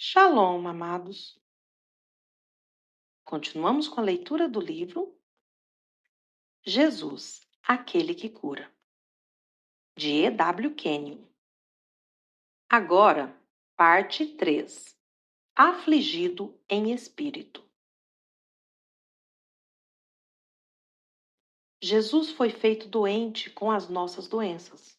Shalom, amados. Continuamos com a leitura do livro Jesus, aquele que cura, de E.W. Kenyon. Agora, parte 3. Afligido em espírito. Jesus foi feito doente com as nossas doenças.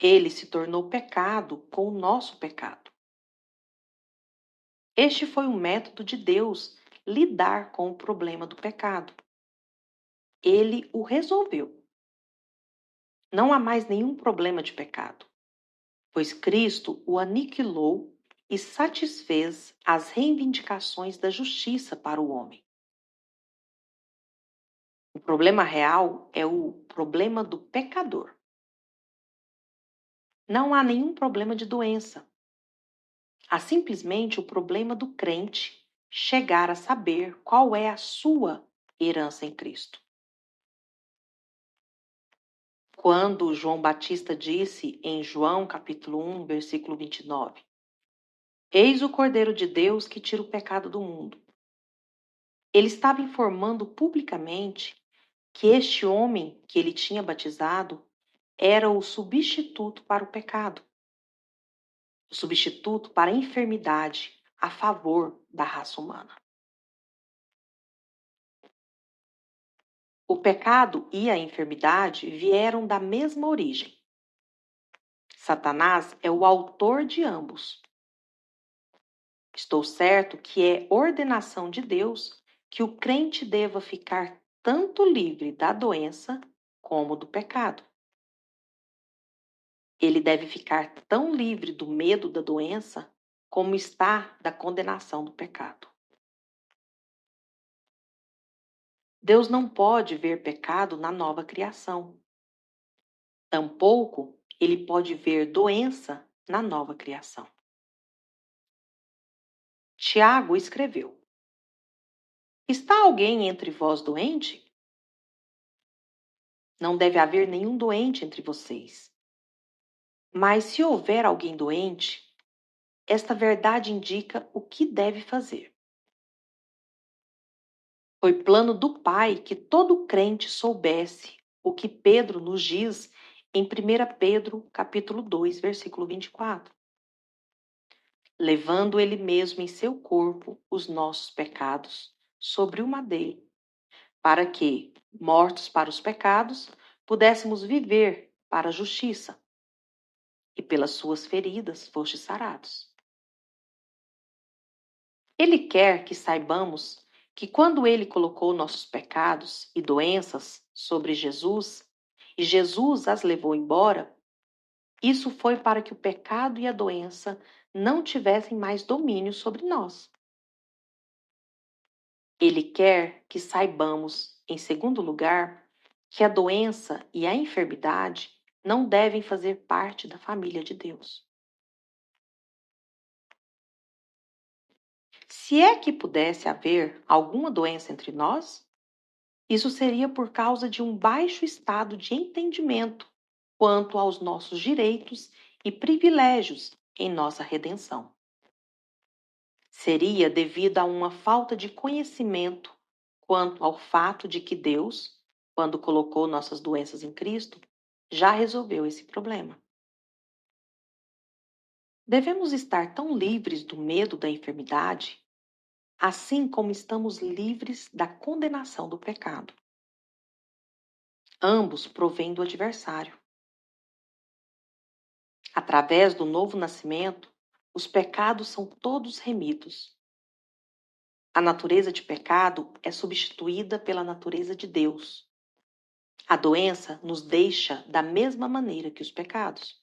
Ele se tornou pecado com o nosso pecado. Este foi o método de Deus lidar com o problema do pecado. Ele o resolveu. Não há mais nenhum problema de pecado, pois Cristo o aniquilou e satisfez as reivindicações da justiça para o homem. O problema real é o problema do pecador. Não há nenhum problema de doença. Há simplesmente o problema do crente chegar a saber qual é a sua herança em Cristo. Quando João Batista disse em João capítulo 1, versículo 29, Eis o Cordeiro de Deus que tira o pecado do mundo. Ele estava informando publicamente que este homem que ele tinha batizado era o substituto para o pecado, o substituto para a enfermidade a favor da raça humana. O pecado e a enfermidade vieram da mesma origem. Satanás é o autor de ambos. Estou certo que é ordenação de Deus que o crente deva ficar tanto livre da doença como do pecado. Ele deve ficar tão livre do medo da doença como está da condenação do pecado. Deus não pode ver pecado na nova criação. Tampouco ele pode ver doença na nova criação. Tiago escreveu: Está alguém entre vós doente? Não deve haver nenhum doente entre vocês. Mas se houver alguém doente, esta verdade indica o que deve fazer. Foi plano do Pai que todo crente soubesse o que Pedro nos diz em 1 Pedro, capítulo 2, versículo 24. Levando ele mesmo em seu corpo os nossos pecados sobre o madeiro, para que, mortos para os pecados, pudéssemos viver para a justiça. E pelas suas feridas fostes sarados. Ele quer que saibamos que quando ele colocou nossos pecados e doenças sobre Jesus, e Jesus as levou embora, isso foi para que o pecado e a doença não tivessem mais domínio sobre nós. Ele quer que saibamos, em segundo lugar, que a doença e a enfermidade não devem fazer parte da família de Deus. Se é que pudesse haver alguma doença entre nós, isso seria por causa de um baixo estado de entendimento quanto aos nossos direitos e privilégios em nossa redenção. Seria devido a uma falta de conhecimento quanto ao fato de que Deus, quando colocou nossas doenças em Cristo, já resolveu esse problema. Devemos estar tão livres do medo da enfermidade, assim como estamos livres da condenação do pecado. Ambos provêm do adversário. Através do novo nascimento, os pecados são todos remidos. A natureza de pecado é substituída pela natureza de Deus. A doença nos deixa da mesma maneira que os pecados.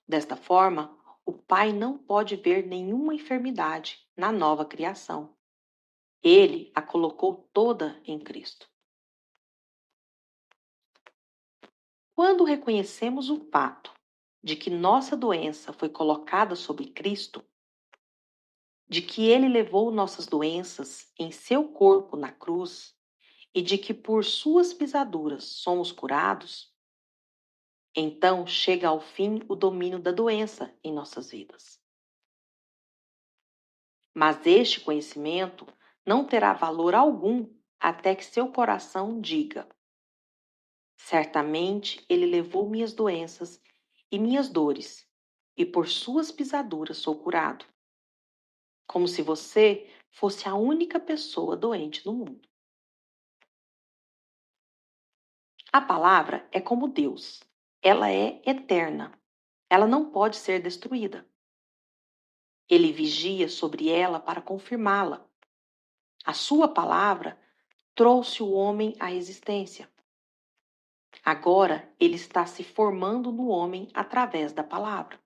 Desta forma, o Pai não pode ver nenhuma enfermidade na nova criação. Ele a colocou toda em Cristo. Quando reconhecemos o fato de que nossa doença foi colocada sobre Cristo, de que Ele levou nossas doenças em seu corpo na cruz e de que por suas pisaduras somos curados, então chega ao fim o domínio da doença em nossas vidas. Mas este conhecimento não terá valor algum até que seu coração diga: certamente ele levou minhas doenças e minhas dores, e por suas pisaduras sou curado. Como se você fosse a única pessoa doente no mundo. A palavra é como Deus. Ela é eterna. Ela não pode ser destruída. Ele vigia sobre ela para confirmá-la. A sua palavra trouxe o homem à existência. Agora ele está se formando no homem através da palavra.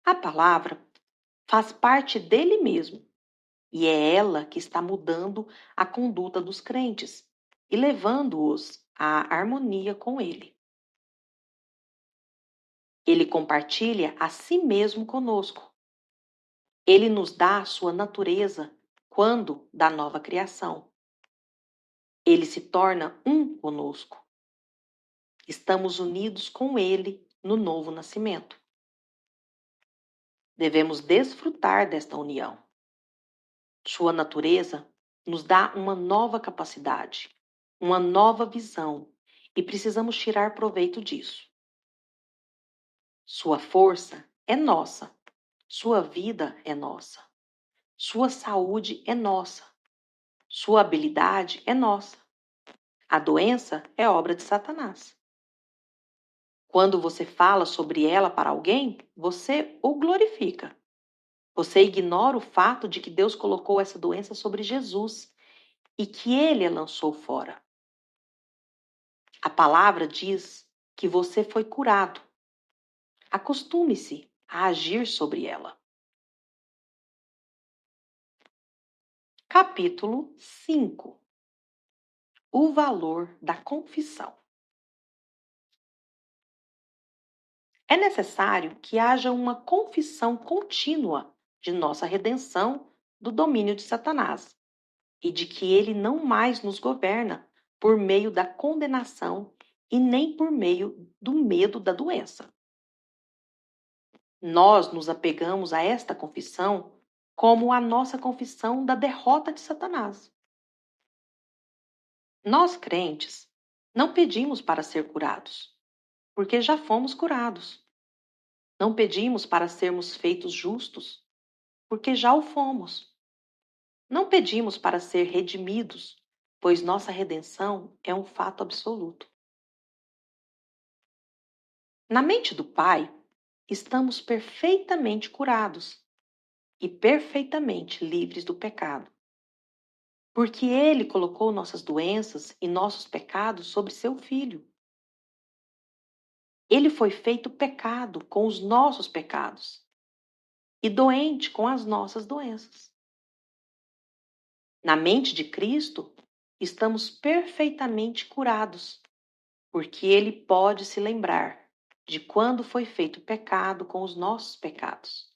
A palavra faz parte dele mesmo e é ela que está mudando a conduta dos crentes e levando-os à harmonia com ele. Ele compartilha a si mesmo conosco. Ele nos dá a sua natureza quando da nova criação. Ele se torna um conosco. Estamos unidos com ele no novo nascimento. Devemos desfrutar desta união. Sua natureza nos dá uma nova capacidade, uma nova visão, e precisamos tirar proveito disso. Sua força é nossa, sua vida é nossa, sua saúde é nossa, sua habilidade é nossa. A doença é obra de Satanás. Quando você fala sobre ela para alguém, você o glorifica. Você ignora o fato de que Deus colocou essa doença sobre Jesus e que ele a lançou fora. A palavra diz que você foi curado. Acostume-se a agir sobre ela. Capítulo 5. O valor da confissão. É necessário que haja uma confissão contínua de nossa redenção do domínio de Satanás e de que ele não mais nos governa por meio da condenação e nem por meio do medo da doença. Nós nos apegamos a esta confissão como a nossa confissão da derrota de Satanás. Nós, crentes, não pedimos para ser curados, porque já fomos curados. Não pedimos para sermos feitos justos, porque já o fomos. Não pedimos para ser redimidos, pois nossa redenção é um fato absoluto. Na mente do Pai, estamos perfeitamente curados e perfeitamente livres do pecado, porque Ele colocou nossas doenças e nossos pecados sobre seu Filho. Ele foi feito pecado com os nossos pecados e doente com as nossas doenças. Na mente de Cristo, estamos perfeitamente curados, porque Ele pode se lembrar de quando foi feito pecado com os nossos pecados,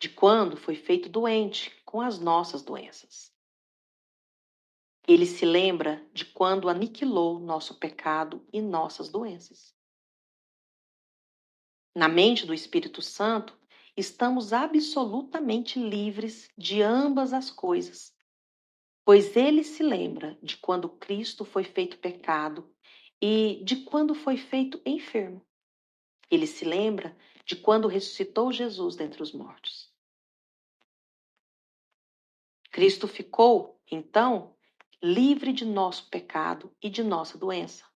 de quando foi feito doente com as nossas doenças. Ele se lembra de quando aniquilou nosso pecado e nossas doenças. Na mente do Espírito Santo, estamos absolutamente livres de ambas as coisas, pois ele se lembra de quando Cristo foi feito pecado e de quando foi feito enfermo. Ele se lembra de quando ressuscitou Jesus dentre os mortos. Cristo ficou, então, livre de nosso pecado e de nossa doença.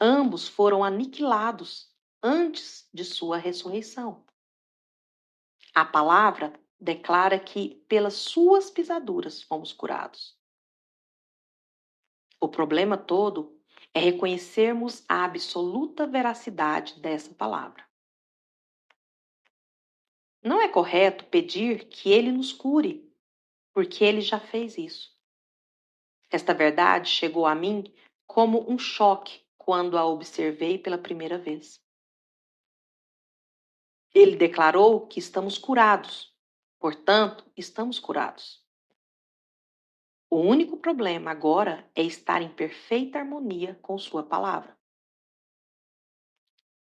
Ambos foram aniquilados antes de sua ressurreição. A palavra declara que pelas suas pisaduras fomos curados. O problema todo é reconhecermos a absoluta veracidade dessa palavra. Não é correto pedir que ele nos cure, porque ele já fez isso. Esta verdade chegou a mim como um choque quando a observei pela primeira vez. Ele declarou que estamos curados, portanto, estamos curados. O único problema agora é estar em perfeita harmonia com sua palavra.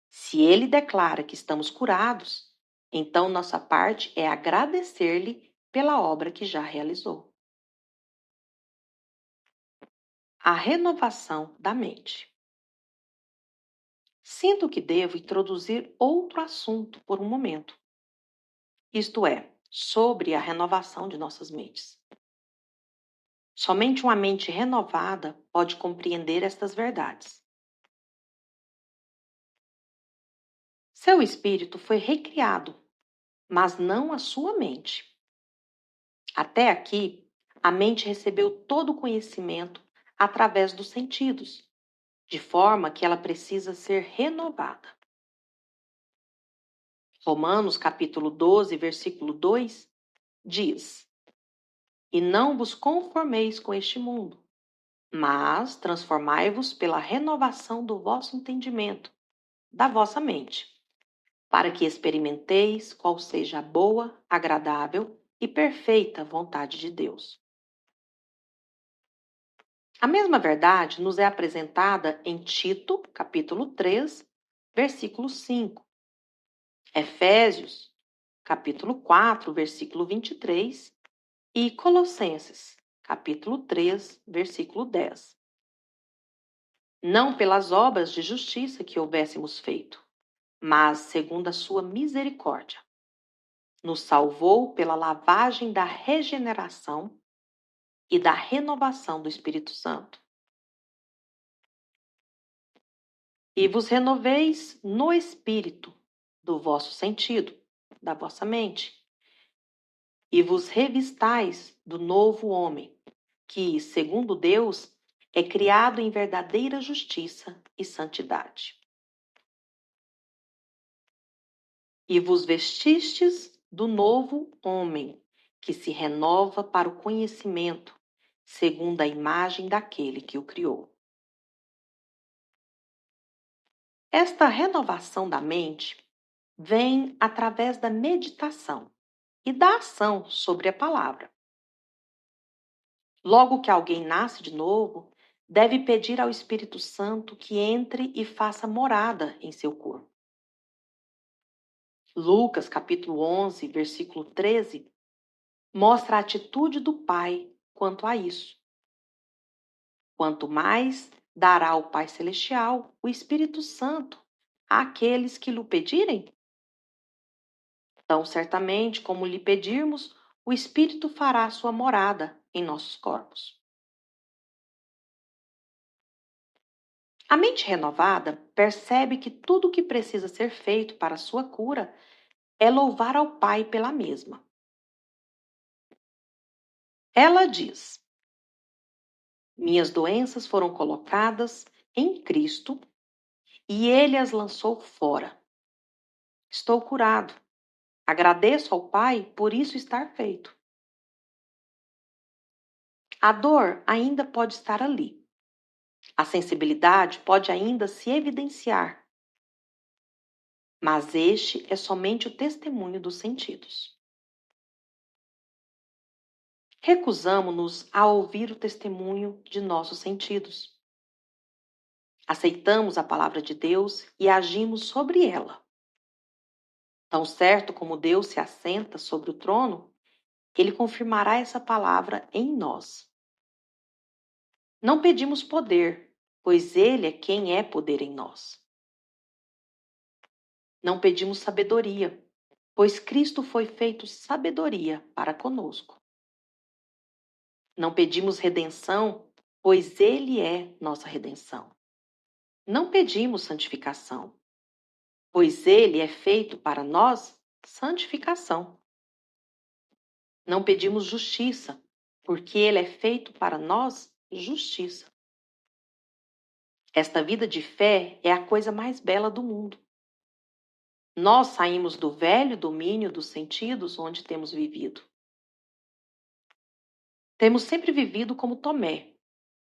Se ele declara que estamos curados, Então, nossa parte é agradecer-lhe pela obra que já realizou. A renovação da mente. Sinto que devo introduzir outro assunto por um momento, isto é, sobre a renovação de nossas mentes. Somente uma mente renovada pode compreender estas verdades. Seu espírito foi recriado, mas não a sua mente. Até aqui, a mente recebeu todo o conhecimento através dos sentidos, de forma que ela precisa ser renovada. Romanos capítulo 12, versículo 2, diz: E não vos conformeis com este mundo, mas transformai-vos pela renovação do vosso entendimento, da vossa mente, para que experimenteis qual seja a boa, agradável e perfeita vontade de Deus. A mesma verdade nos é apresentada em Tito, capítulo 3, versículo 5, Efésios, capítulo 4, versículo 23 e Colossenses, capítulo 3, versículo 10. Não pelas obras de justiça que houvéssemos feito, mas segundo a sua misericórdia. Nos salvou pela lavagem da regeneração e da renovação do Espírito Santo. E vos renoveis no espírito do vosso sentido, da vossa mente, e vos revistais do novo homem, que, segundo Deus, é criado em verdadeira justiça e santidade. E vos vestistes do novo homem, que se renova para o conhecimento, segundo a imagem daquele que o criou. Esta renovação da mente vem através da meditação e da ação sobre a palavra. Logo que alguém nasce de novo, deve pedir ao Espírito Santo que entre e faça morada em seu corpo. Lucas, capítulo 11, versículo 13, mostra a atitude do Pai quanto a isso. Quanto mais dará o Pai Celestial o Espírito Santo àqueles que lhe pedirem? Então, certamente, como lhe pedirmos, o Espírito fará sua morada em nossos corpos. A mente renovada percebe que tudo o que precisa ser feito para a sua cura é louvar ao Pai pela mesma. Ela diz: Minhas doenças foram colocadas em Cristo e Ele as lançou fora. Estou curado. Agradeço ao Pai por isso estar feito. A dor ainda pode estar ali. A sensibilidade pode ainda se evidenciar. Mas este é somente o testemunho dos sentidos. Recusamo-nos a ouvir o testemunho de nossos sentidos. Aceitamos a palavra de Deus e agimos sobre ela. Tão certo como Deus se assenta sobre o trono, Ele confirmará essa palavra em nós. Não pedimos poder, pois Ele é quem é poder em nós. Não pedimos sabedoria, pois Cristo foi feito sabedoria para conosco. Não pedimos redenção, pois Ele é nossa redenção. Não pedimos santificação, pois Ele é feito para nós santificação. Não pedimos justiça, porque Ele é feito para nós justiça. Esta vida de fé é a coisa mais bela do mundo. Nós saímos do velho domínio dos sentidos onde temos vivido. Temos sempre vivido como Tomé.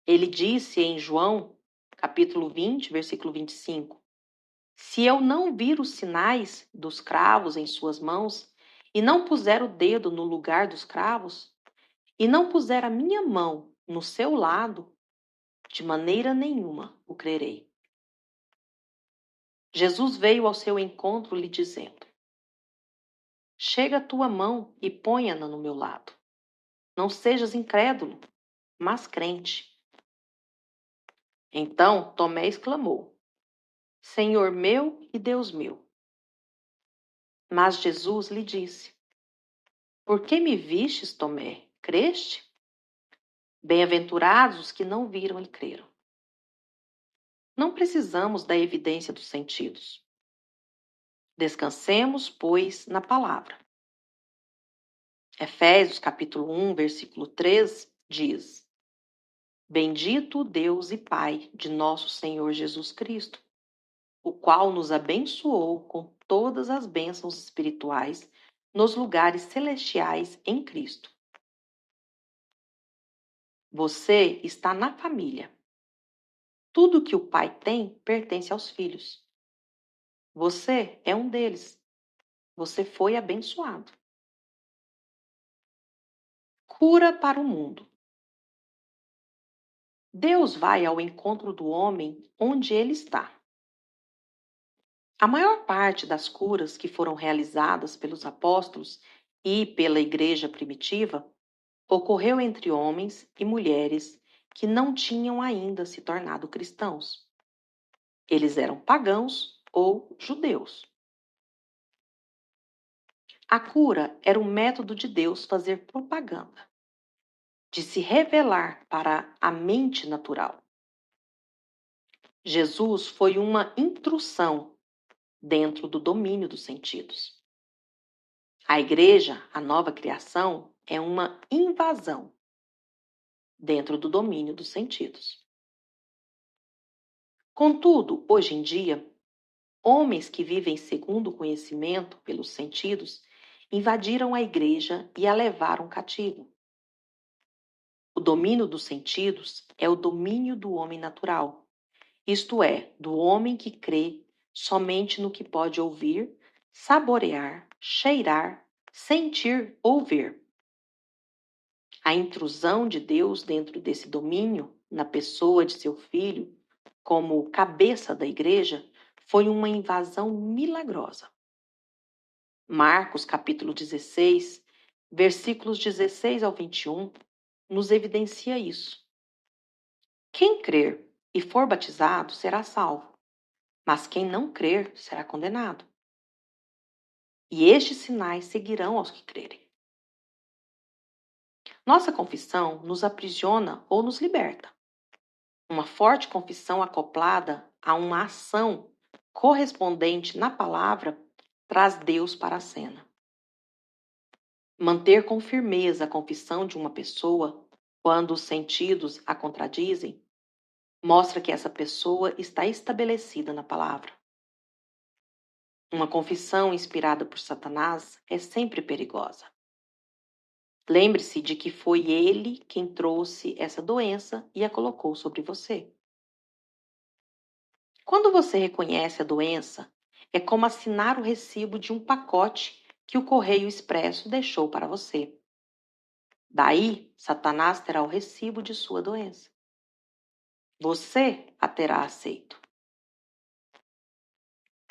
Ele disse em João, capítulo 20, versículo 25, Se eu não vir os sinais dos cravos em suas mãos, e não puser o dedo no lugar dos cravos, e não puser a minha mão no seu lado, de maneira nenhuma o crerei. Jesus veio ao seu encontro lhe dizendo, chega a tua mão e ponha-na no meu lado. Não sejas incrédulo, mas crente. Então Tomé exclamou: Senhor meu e Deus meu. Mas Jesus lhe disse: Por que me vistes, Tomé? Creste? Bem-aventurados os que não viram e creram. Não precisamos da evidência dos sentidos. Descansemos, pois, na palavra. Efésios capítulo 1, versículo 3 diz: Bendito Deus e Pai de nosso Senhor Jesus Cristo, o qual nos abençoou com todas as bênçãos espirituais nos lugares celestiais em Cristo. Você está na família. Tudo que o pai tem pertence aos filhos. Você é um deles. Você foi abençoado. Cura para o mundo. Deus vai ao encontro do homem onde ele está. A maior parte das curas que foram realizadas pelos apóstolos e pela igreja primitiva ocorreu entre homens e mulheres que não tinham ainda se tornado cristãos. Eles eram pagãos ou judeus. A cura era um método de Deus fazer propaganda, de se revelar para a mente natural. Jesus foi uma intrução dentro do domínio dos sentidos. A igreja, a nova criação, é uma invasão dentro do domínio dos sentidos. Contudo, hoje em dia, homens que vivem segundo o conhecimento pelos sentidos invadiram a igreja e a levaram cativo. O domínio dos sentidos é o domínio do homem natural, isto é, do homem que crê somente no que pode ouvir, saborear, cheirar, sentir ou ver. A intrusão de Deus dentro desse domínio, na pessoa de seu filho, como cabeça da igreja, foi uma invasão milagrosa. Marcos, capítulo 16, versículos 16 ao 21, nos evidencia isso. Quem crer e for batizado será salvo, mas quem não crer será condenado. E estes sinais seguirão aos que crerem. Nossa confissão nos aprisiona ou nos liberta. Uma forte confissão acoplada a uma ação correspondente na palavra traz Deus para a cena. Manter com firmeza a confissão de uma pessoa, quando os sentidos a contradizem, mostra que essa pessoa está estabelecida na palavra. Uma confissão inspirada por Satanás é sempre perigosa. Lembre-se de que foi ele quem trouxe essa doença e a colocou sobre você. Quando você reconhece a doença, é como assinar o recibo de um pacote que o Correio Expresso deixou para você. Daí, Satanás terá o recibo de sua doença. Você a terá aceito.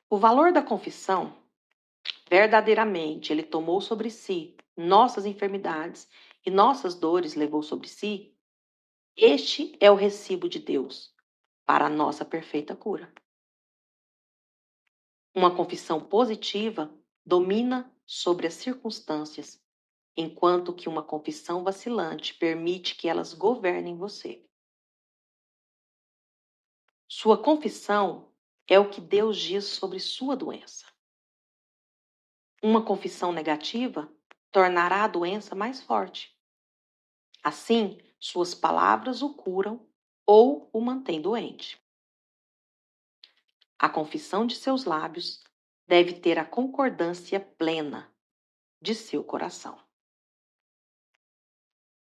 O valor da confissão, verdadeiramente ele tomou sobre si nossas enfermidades e nossas dores levou sobre si, este é o recibo de Deus para a nossa perfeita cura. Uma confissão positiva domina sobre as circunstâncias, enquanto que uma confissão vacilante permite que elas governem você. Sua confissão é o que Deus diz sobre sua doença. Uma confissão negativa tornará a doença mais forte. Assim, suas palavras o curam ou o mantêm doente. A confissão de seus lábios deve ter a concordância plena de seu coração.